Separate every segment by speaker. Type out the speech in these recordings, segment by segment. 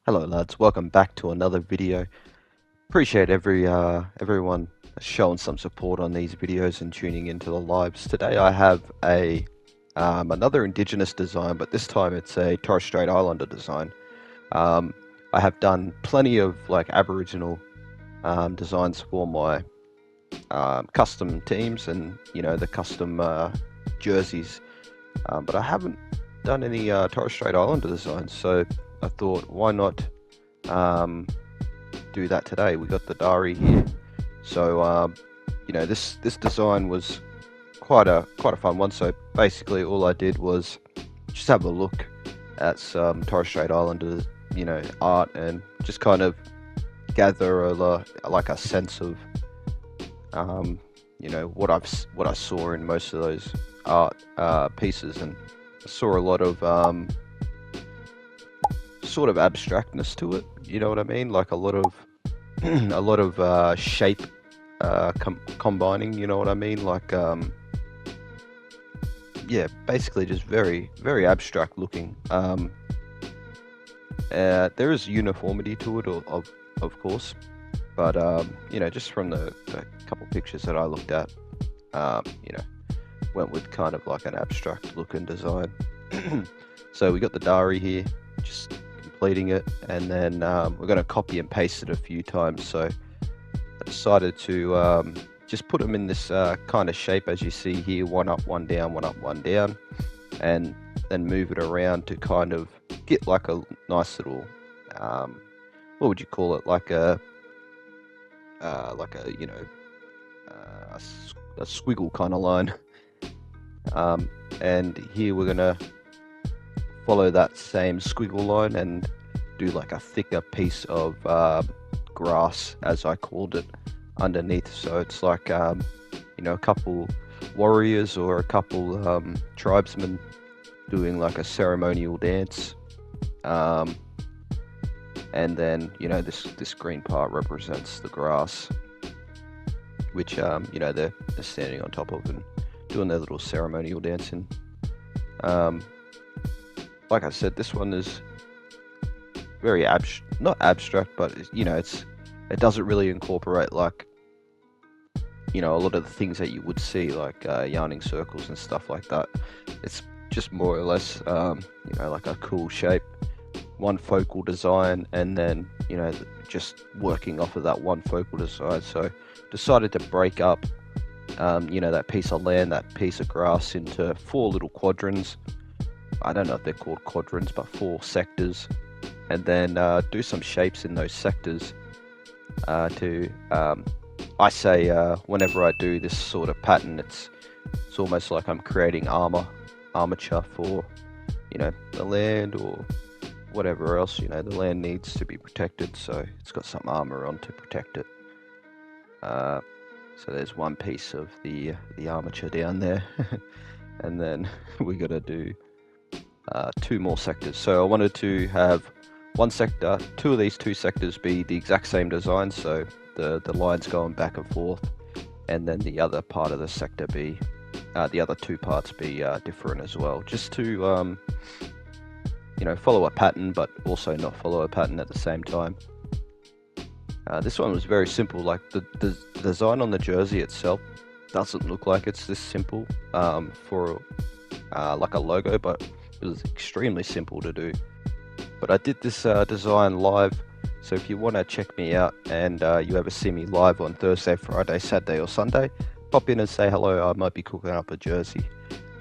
Speaker 1: Hello lads, welcome back to another video. Appreciate everyone showing some support on these videos and tuning into the lives. Today I have another indigenous design, but this time it's a Torres Strait Islander design. Um, I have done plenty of like Aboriginal designs for my custom teams and the custom jerseys, but I haven't done any Torres Strait Islander designs. So I thought, why not um, do that today? We got the Dari here, so this design was quite a fun one. So basically, all I did was just have a look at some Torres Strait Islander, art, and just kind of gather like a sense of what I saw in most of those art pieces, and I saw a lot of sort of abstractness to it. You know what I mean? Like a lot of a lot of shape combining. You know what I mean? Like yeah, basically just very abstract looking. There is uniformity to it, of course, but just from the couple pictures that I looked at, went with kind of like an abstract look and design. So we got the Dari here, just completing it, and then we're going to copy and paste it a few times. So I decided to just put them in this kind of shape as you see here, one up, one down, one up, one down, and then move it around to kind of get like a nice little, what would you call it, like a a squiggle kind of line. And here we're gonna follow that same squiggle line and do like a thicker piece of grass, as I called it, underneath. So it's like a couple warriors or a couple tribesmen doing like a ceremonial dance, and then this green part represents the grass, which they're standing on top of and doing their little ceremonial dancing. Like I said, this one is very not abstract, but it doesn't really incorporate like a lot of the things that you would see, like yarning circles and stuff like that. It's just more or less like a cool shape, one focal design, and then just working off of that one focal design. So decided to break up that piece of land, that piece of grass, into 4 little quadrants. I don't know if they're called quadrants, but 4 sectors, and then do some shapes in those sectors I say whenever I do this sort of pattern, it's almost like I'm creating armature for the land or whatever else. The land needs to be protected, so it's got some armor on to protect it. So there's one piece of the armature down there, and then we got to do 2 more sectors. So I wanted to have one sector, 2 of these 2 sectors be the exact same design, so the lines going back and forth, and then the other part of the sector be the other 2 parts be different as well, just to follow a pattern but also not follow a pattern at the same time. This one was very simple. Like the design on the jersey itself doesn't look like it's this simple for like a logo, but it was extremely simple to do. But I did this design live, so if you want to check me out and you ever see me live on Thursday, Friday, Saturday or Sunday, pop in and say hello. I might be cooking up a jersey.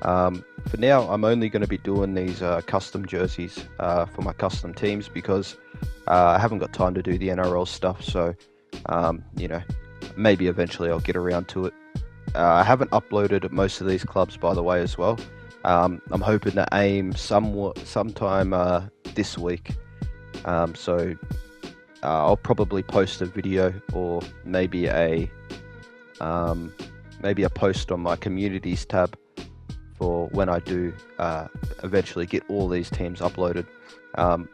Speaker 1: For now, I'm only going to be doing these custom jerseys for my custom teams, because I haven't got time to do the NRL stuff. So maybe eventually I'll get around to it. I haven't uploaded most of these clubs, by the way, as well. I'm hoping to aim sometime this week. So I'll probably post a video, or maybe a post on my communities tab for when I do eventually get all these teams uploaded.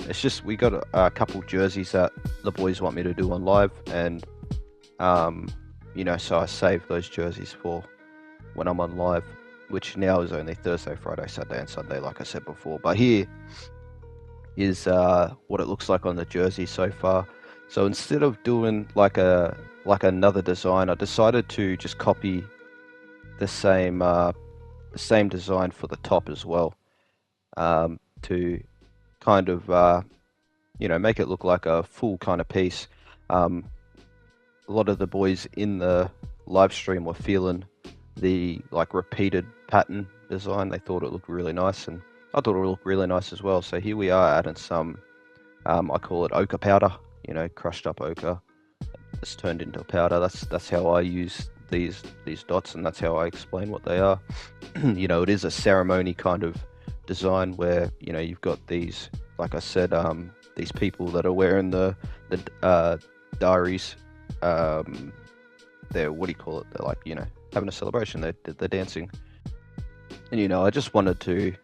Speaker 1: It's just we got a couple jerseys that the boys want me to do on live, and so I save those jerseys for when I'm on live, which now is only Thursday, Friday, Saturday and Sunday, like I said before. But here is what it looks like on the jersey so far. So instead of doing like another design, I decided to just copy the same design for the top as well, to kind of make it look like a full kind of piece. A lot of the boys in the live stream were feeling the like repeated pattern design. They thought it looked really nice, and I thought it looked really nice as well. So here we are adding some, I call it ochre powder, crushed up ochre. It's turned into powder. That's how I use these dots, and that's how I explain what they are. It is a ceremony kind of design where you've got these, like I said, these people that are wearing the diaries. They're, what do you call it? They're like having a celebration. They're dancing, and I just wanted to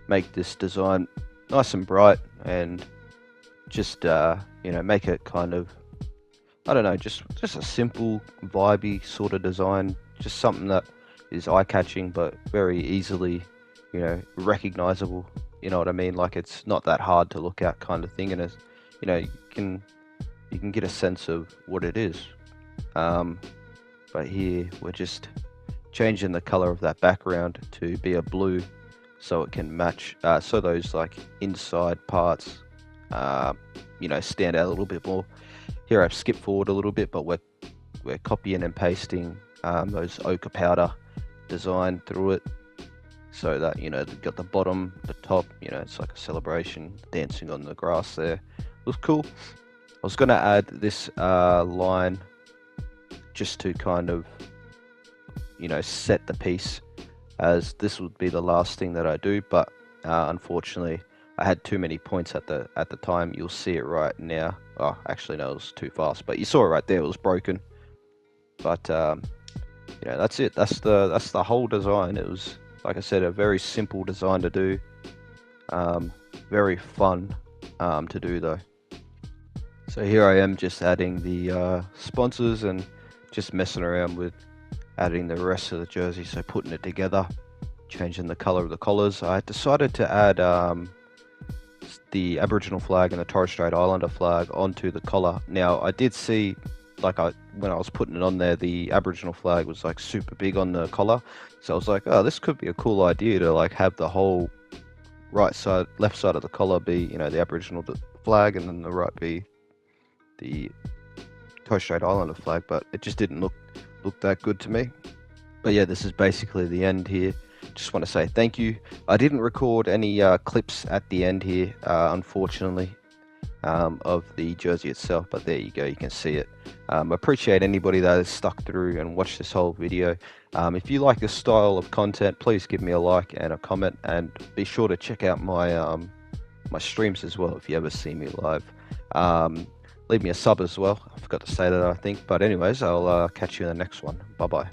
Speaker 1: make this design nice and bright and just make it kind of, I don't know, just a simple, vibey sort of design. Just something that is eye-catching, but very easily, recognizable. You know what I mean? Like, it's not that hard to look at, kind of thing, and it's, you can get a sense of what it is. But here we're just changing the color of that background to be a blue, so it can match. So those like inside parts, stand out a little bit more. Here I've skipped forward a little bit, but we're copying and pasting those ochre powder design through it, so that they've got the bottom, the top. It's like a celebration, dancing on the grass there. Looks cool. I was going to add this line just to kind of set the piece, as this would be the last thing that I do, but unfortunately I had too many points at the time. You'll see it right now. Oh, actually no, it was too fast, but you saw it right there. It was broken. But that's it. That's the whole design. It was, like I said, a very simple design to do. Very fun to do though. So here I am just adding the sponsors and just messing around with adding the rest of the jersey. So putting it together, changing the color of the collars. I decided to add the Aboriginal flag and the Torres Strait Islander flag onto the collar. Now I did see, like, when I was putting it on there, the Aboriginal flag was like super big on the collar. So I was like, oh, this could be a cool idea to like have the whole left side of the collar be, the Aboriginal flag, and then the right be the Torres Strait Islander flag. But it just didn't look that good to me. But yeah, this is basically the end here. Just want to say thank you. I didn't record any clips at the end here, unfortunately, of the jersey itself, but there you go, you can see it. Appreciate anybody that has stuck through and watched this whole video. If you like this style of content, please give me a like and a comment, and be sure to check out my my streams as well if you ever see me live. Leave me a sub as well. I forgot to say that, I think. But anyways, I'll catch you in the next one. Bye bye.